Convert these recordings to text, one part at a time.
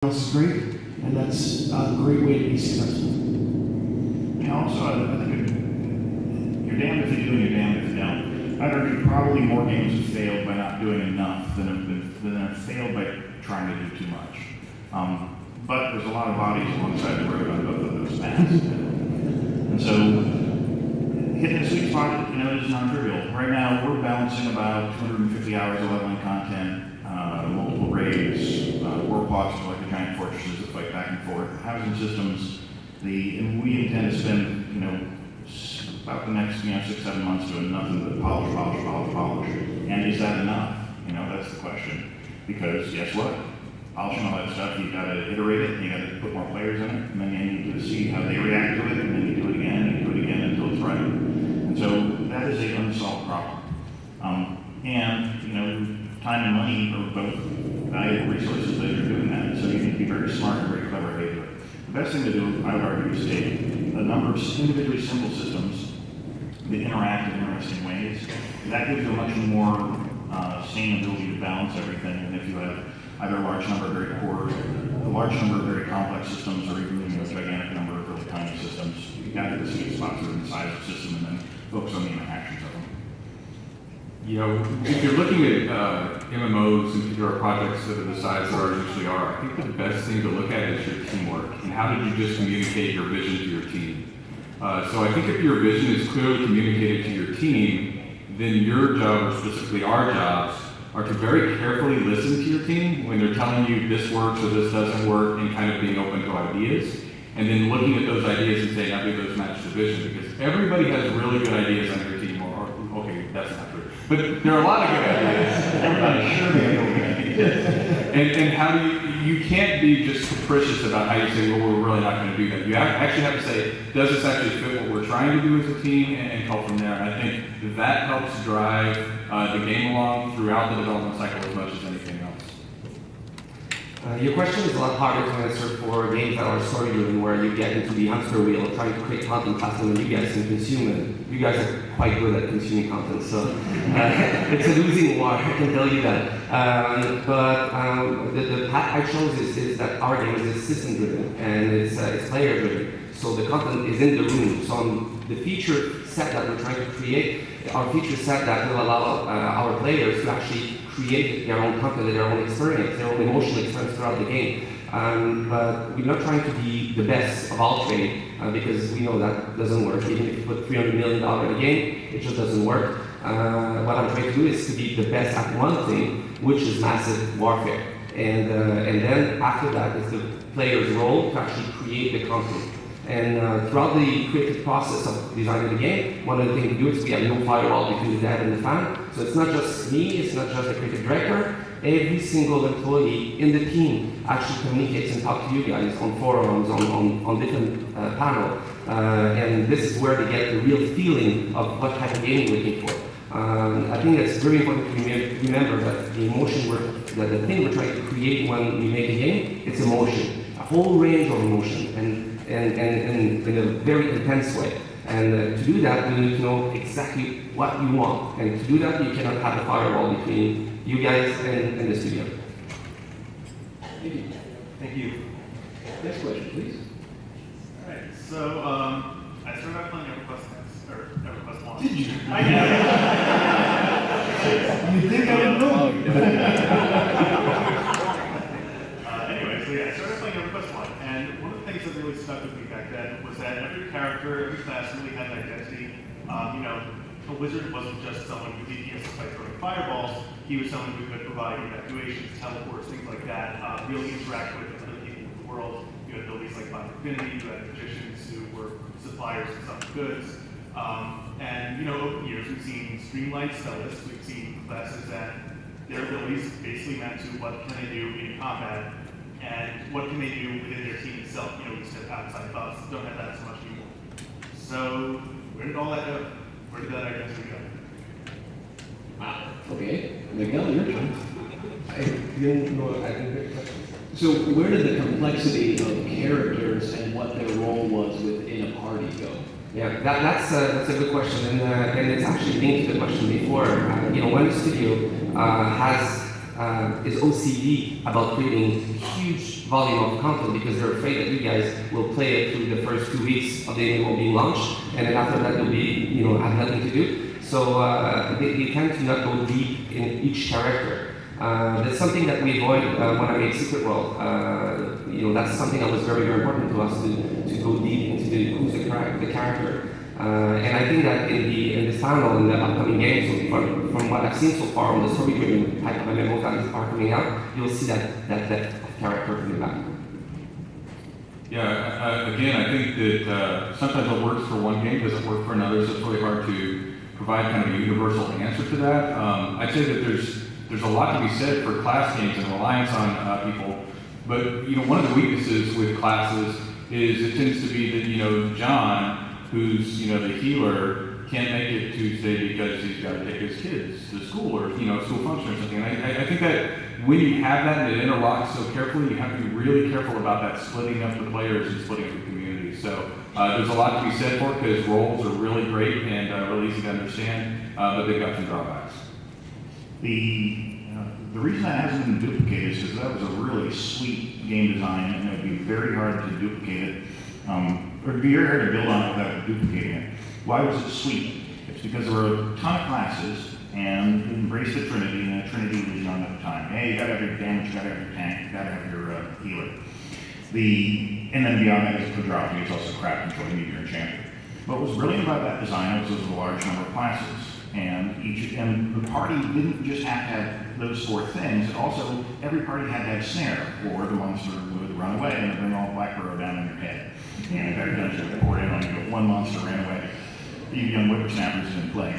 else is great, and that's a great way to be successful. And also, I think you're damned if you do and you're damned if you don't. I'd argue probably more games have failed by not doing enough than have failed by trying to do too much. But there's a lot of bodies alongside the road on both of those paths. And so, hitting the sweet spot, is non-trivial. Right now, we're balancing about 250 hours of leveling content, multiple raids, war blocks are like the giant fortresses that fight back and forth, housing systems, and we intend to spend, about the next, 6-7 months doing nothing but polish. And is that enough? That's the question. Because guess what? Polishing all that stuff, you gotta iterate it, you gotta put more players in it, and then you need to see how they react to it, and then you do it again, and you do it again until it's right. And so that is an unsolved problem. Time and money are both valuable resources that are doing that, so you need to be very smart and very clever how you do it. The best thing to do, I would argue, is take a number of individually simple systems that interact in interesting ways. That gives you a much more sane ability to balance everything than if you have either a large number of very very complex systems, or even a gigantic number of really tiny systems. You got to get the sweet spots within the size of the system and then focus on the interactions of them. If you're looking at MMOs and particular projects that are the size that ours usually are, I think the best thing to look at is your teamwork and how did you just communicate your vision to your team. So I think if your vision is clearly communicated to your team, then your job, or specifically our jobs, are to very carefully listen to your team when they're telling you this works or this doesn't work, and kind of being open to ideas, and then looking at those ideas and saying, how do those match the vision? Because everybody has really good ideas on your team, or okay, that's not true. But there are a lot of good ideas. Everybody's sure they have good ideas. And how do you can't be just capricious about how you say, well, we're really not going to do that. You actually have to say, does this actually fit what we're trying to do as a team, and go from there. And I think that helps drive the game along throughout the development cycle as much as anything else. Your question is a lot harder to answer for games that are story-driven, where you get into the hamster wheel trying to create content faster than you guys can consume it. You guys are quite good at consuming content, so it's a losing war, I can tell you that. The path I chose is that our game is system-driven, and it's player-driven. So the content is in the room. So on the feature set that we're trying to create, our feature set that will allow our players to actually create their own content, their own experience, their own emotional experience throughout the game. But we're not trying to be the best of all trade, because we know that doesn't work. Even if you put $300 million in a game, it just doesn't work. What I'm trying to do is to be the best at one thing, which is massive warfare. And then after that is the player's role to actually create the content. And throughout the creative process of designing the game, one of the things we do is we have no firewall between the dev and the fan. So it's not just me, it's not just the creative director. Every single employee in the team actually communicates and talks to you guys on forums, on different panels. And this is where they get the real feeling of what type of game you're looking for. I think it's very important to remember that the emotion, the thing we're trying to create when we make a game, it's emotion. A whole range of emotion. And in a very intense way. And to do that, you need to know exactly what you want. And to do that, you cannot have a firewall between you guys and the studio. Thank you. Thank you. Next question, please. All right, so I started out playing EverQuest 1. Did you? I did. You think I would know? Anyway, so yeah, I started playing EverQuest 1, and one of the things that really stuck with me back then was that every character, every class really had an identity. A wizard wasn't just someone who did DPS by throwing fireballs. He was someone who could provide evacuations, teleports, things like that, really interact with other people in the world. You had abilities like Bond Infinity, you had magicians who were suppliers of some goods. Over the years, we've seen streamlined stylists, we've seen classes that their abilities basically meant to what can they do in combat, and what can they do within their team itself. We step outside box, don't have that so much anymore. So, where did all that go? Where did that identity go? Wow. Okay. Miguel, your turn. I didn't get the question. So where did the complexity of characters and what their role was within a party go? Yeah, that's a good question, and it's actually linked to the question before. When the studio has is OCD about creating huge volume of content because they're afraid that you guys will play it through the first 2 weeks of the MMO being launched, and then after that they'll be, have nothing to do. So they tend to not go deep in each character. That's something that we avoid when I made Secret World. That's something that was very, very important to us to go deep into who's the character. And I think that in this panel, in the upcoming games, from what I've seen so far on the story-driven type of MMOs that are coming out, you'll see that depth of character coming back. Yeah, again, I think that sometimes what works for one game doesn't work for another, so it's really hard to provide kind of a universal answer to that. I'd say that there's a lot to be said for class games and reliance on people, but one of the weaknesses with classes is it tends to be that John, who's the healer, can't make it Tuesday because he's got to take his kids to school or school function or something. And I think that when you have that and it interlocks so carefully, you have to be really careful about that splitting up the players and splitting up the community. So there's a lot to be said for it because roles are really great and really easy to understand, but they've got some drawbacks. The reason that hasn't been duplicated is because that was a really sweet game design, and it would be very hard to duplicate it, or it'd be very hard to build on it without duplicating it. Why was it sweet? It's because there were a ton of classes, and it embraced the Trinity, and the Trinity was young at the time. Hey, you gotta have your damage, you gotta have your tank, you gotta have your healer. And then beyond that is quadropity, it's also crap control, you need your enchanter. What was brilliant about that design was there was a large number of classes. And the party didn't just have to have those 4 things. Also, every party had to have snare, or the monster would run away and bring all Black Burrow down on your head. And if that dungeon poured in on you, but one monster ran away. You young whippersnappers didn't play.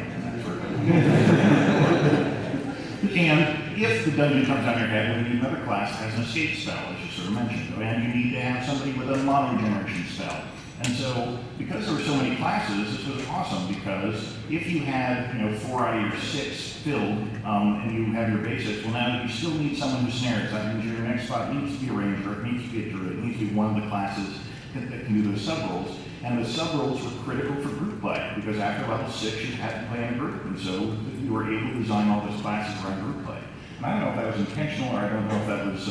And if the dungeon comes on your head, we need another class that has an escape spell, as you sort of mentioned. And you need to have somebody with a mono generation spell. And so, because there were so many classes, this was awesome because if you had, 4 out of your 6 filled, and you have your basics, well now you still need someone who snares. That means your next spot needs to be a ranger, it needs to be a druid, it needs to be one of the classes that can do those sub-roles. And the sub-roles were critical for group play because after level 6 you had to play in a group, and so you were able to design all those classes around group play. And I don't know if that was intentional, or I don't know if that was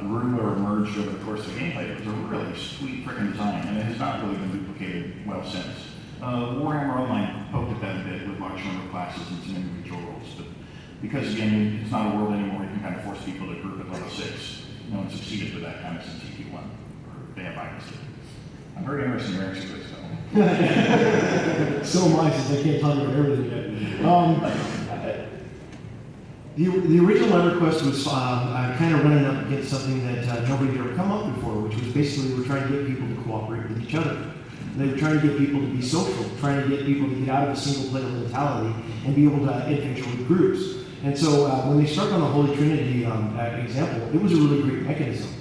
grew or emerged over the course of the gameplay. It was a really sweet freaking design, and it has not really been duplicated well since. Warhammer Online poked at that a bit with large number of classes and some individual roles, but because again, it's not a world anymore, you can kind of force people to group at level 6. No one succeeded with that kind of since EP1, or they have bias. I'm very interested in your answer to this, though. So am I, since I can't talk about everything yet. The original EverQuest was kind of running up against something that nobody had ever come up before, which was basically we're trying to get people to cooperate with each other. They were trying to get people to be social, trying to get people to get out of a single player mentality and be able to adventure with groups. And so when they started on the Holy Trinity example, it was a really great mechanism.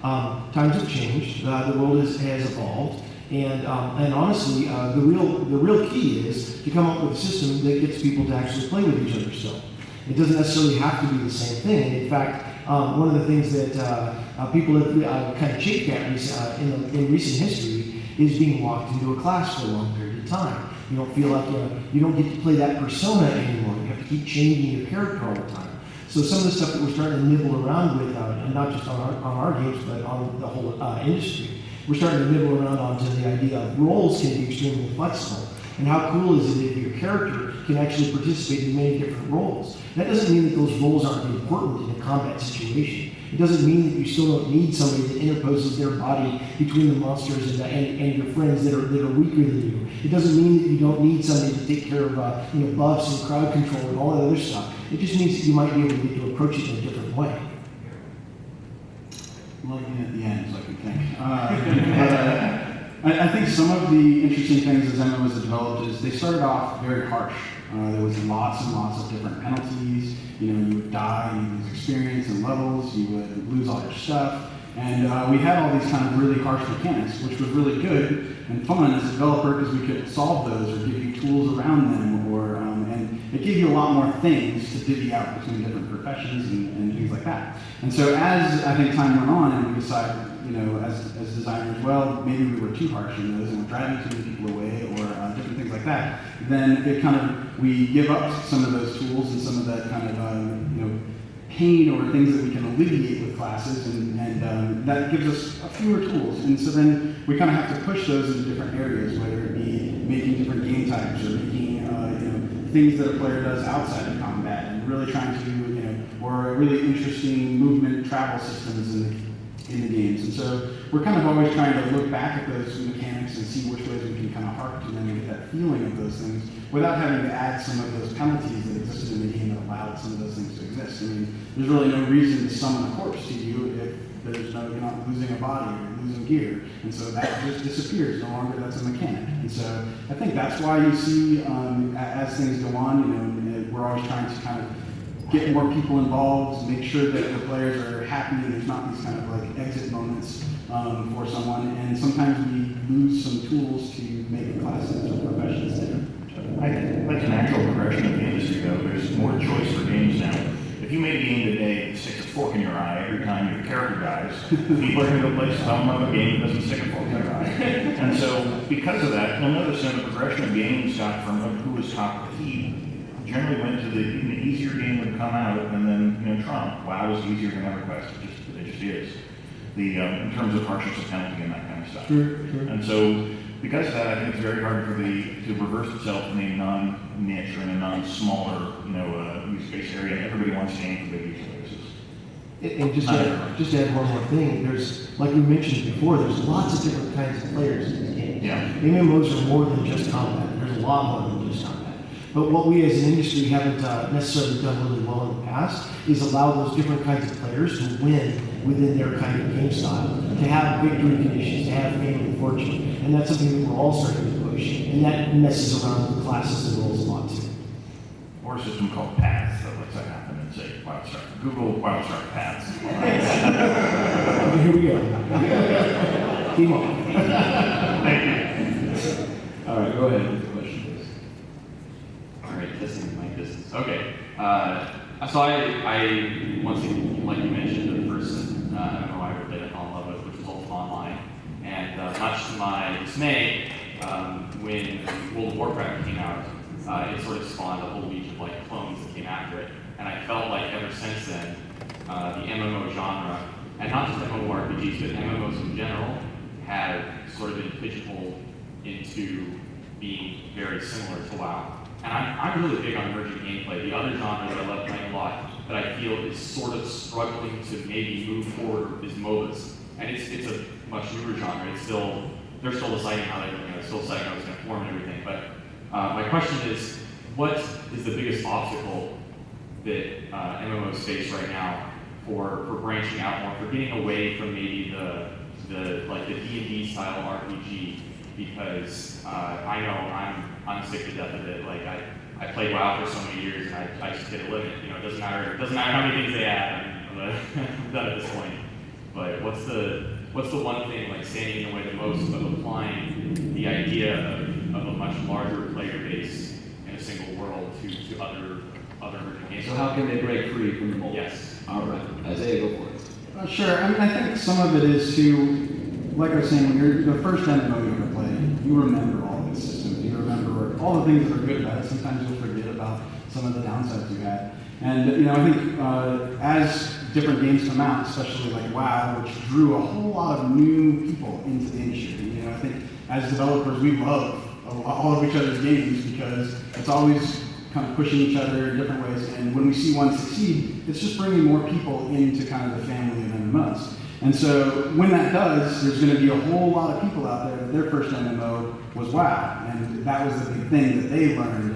Times have changed, the world has evolved, and honestly, the real key is to come up with a system that gets people to actually play with each other still. It doesn't necessarily have to be the same thing. And in fact, one of the things that people have kind of chafed at in recent history is being locked into a class for a long period of time. You don't feel like you don't get to play that persona anymore. You have to keep changing your character all the time. So some of the stuff that we're starting to nibble around with, and not just on our games, but on the whole industry, we're starting to nibble around onto the idea of roles can be extremely flexible. And how cool is it if your character can actually participate in many different roles? That doesn't mean that those roles aren't important in a combat situation. It doesn't mean that you still don't need somebody that interposes their body between the monsters and your friends that are weaker than you. It doesn't mean that you don't need somebody to take care of buffs and crowd control and all that other stuff. It just means that you might be able to get to approach it in a different way. I'm looking at the end, so I can think. I think some of the interesting things as MMOs have developed is they started off very harsh. There was lots and lots of different penalties. You would die, you would lose experience and levels, you would lose all your stuff. And we had all these kind of really harsh mechanics, which was really good and fun as a developer because we could solve those or give you tools around them, and it gave you a lot more things to divvy out between different professions and things like that. And so as I think time went on and we decided, as designers, well, maybe we were too harsh in those and we're driving too many people away or different things like that, then it we give up some of those tools and some of that kind of, pain or things that we can alleviate with classes, and that gives us fewer tools. And so then we kind of have to push those into different areas, whether it be making different game types or making things that a player does outside of combat, and really trying to or really interesting movement travel systems in the games. And so we're kind of always trying to look back at those mechanics and see which ways we can kind of hark to them and get that feeling of those things without having to add some of those penalties that existed in the game that allowed some of those things to exist. I mean, there's really no reason to summon a corpse to you if you're not losing a body or losing gear. And so that just disappears. No longer that's a mechanic. And so I think that's why you see, as things go on, we're always trying to kind of get more people involved, make sure that the players are happy and there's not these kind of like exit moments for someone. And sometimes we lose some tools to make classes or professions different. I think that's a natural progression of the industry, though. There's more choice for games now. If you made a game today that sticks a fork in your eye every time your character dies, people are going to go play some other game that doesn't stick a fork in your eye. And so, because of that, you'll notice that the progression of games got from who was top of the heap generally went to the easier game would come out, and then Trump. WoW is easier than EverQuest. It just is. In terms of harshness of penalty and that kind of stuff. Sure. And so, because of that, I think it's very hard to reverse itself in a non-niche or in a non-smaller, use case area. And everybody wants to aim for big use cases. And just to add one more thing, there's, like we mentioned before, there's lots of different kinds of players in these games. Yeah. MMOs are more than just combat. There's a lot more than just combat. But what we as an industry haven't necessarily done really well in the past is allow those different kinds of players to win within their kind of game style, to have victory conditions, to have fame and fortune. And that's something that we're all starting to push. And that messes around with classes and roles a lot too. Or a system called paths that lets that happen and say, Google WildStar paths. Here we go. Keep on. Thank you. All right, go ahead with the question, please. All right, testing my distance. Okay. So I once again, like you mentioned, the first MMO I ever played and fell in love with, which was Ultima Online. And much to my dismay, when World of Warcraft came out, it sort of spawned a whole legion of like clones that came after it. And I felt like ever since then, the MMO genre, and not just MMORPGs, but MMOs in general, have sort of been pigeonholed into being very similar to WoW. And I'm really big on emergent gameplay. The other genre that I love playing a lot, that I feel is sort of struggling to maybe move forward, is MOBAs. And it's a much newer genre. They're still deciding how still deciding how it's going to form and everything. But my question is, what is the biggest obstacle that MMOs face right now for branching out more, for getting away from maybe the D&D style RPG? Because I know I'm sick to death of it. Like I played WoW for so many years, and I just hit a limit. It doesn't matter how many things they add. I'm done at this point. But what's the one thing like standing in the way the most of applying the idea of a much larger player base in a single world to other emerging games? So how can they break free from the mold? Yes. All right, Isaiah, go for it. Sure. I think some of it is like I was saying, when you're the first MMO you ever play, you remember all of the systems. You remember all the things that are good about it. Sometimes you'll forget about some of the downsides you had. And I think as different games come out, especially like WoW, which drew a whole lot of new people into the industry. I think as developers, we love all of each other's games because it's always kind of pushing each other in different ways. And when we see one succeed, it's just bringing more people into kind of the family of MMOs. And so when that does, there's going to be a whole lot of people out there that their first MMO was WoW, and that was the big thing that they learned.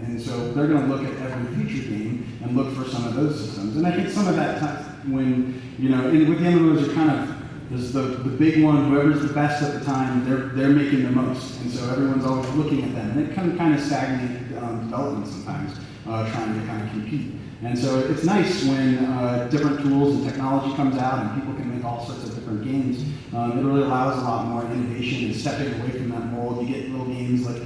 And so they're going to look at every future game and look for some of those systems. And I think some of that time when with the MMOs are kind of there's the big one, whoever's the best at the time, they're making the most, and so everyone's always looking at them, and it can kind of stagnate development sometimes, trying to kind of compete. And so it's nice when different tools and technology comes out and people can make all sorts of different games. It really allows a lot more innovation and stepping away from that mold. You get little games like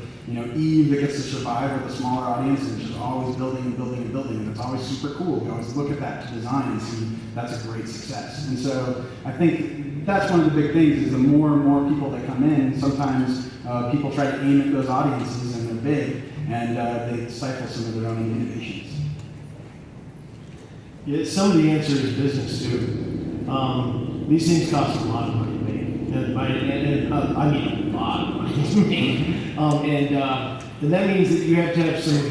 Eve that gets to survive with a smaller audience and just always building and building and building, and it's always super cool. You always look at that to design and see that's a great success. And so I think that's one of the big things is the more and more people that come in, sometimes people try to aim at those audiences and they're big and they stifle some of their own innovations. Yeah, some of the answer is business too. These things cost a lot of money to make, I mean a lot of money to make. And that means that you have to have some